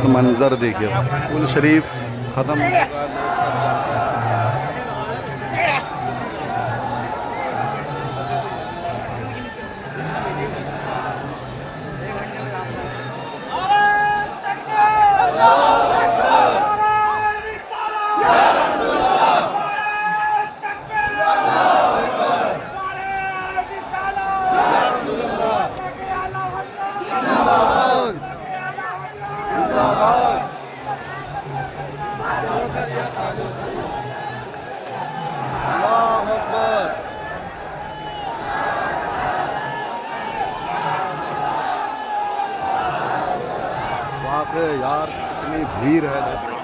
मंजर देखिए, कुल शरीफ ख़त्म हो चुका है। वाकई यार इतनी भीड़ है।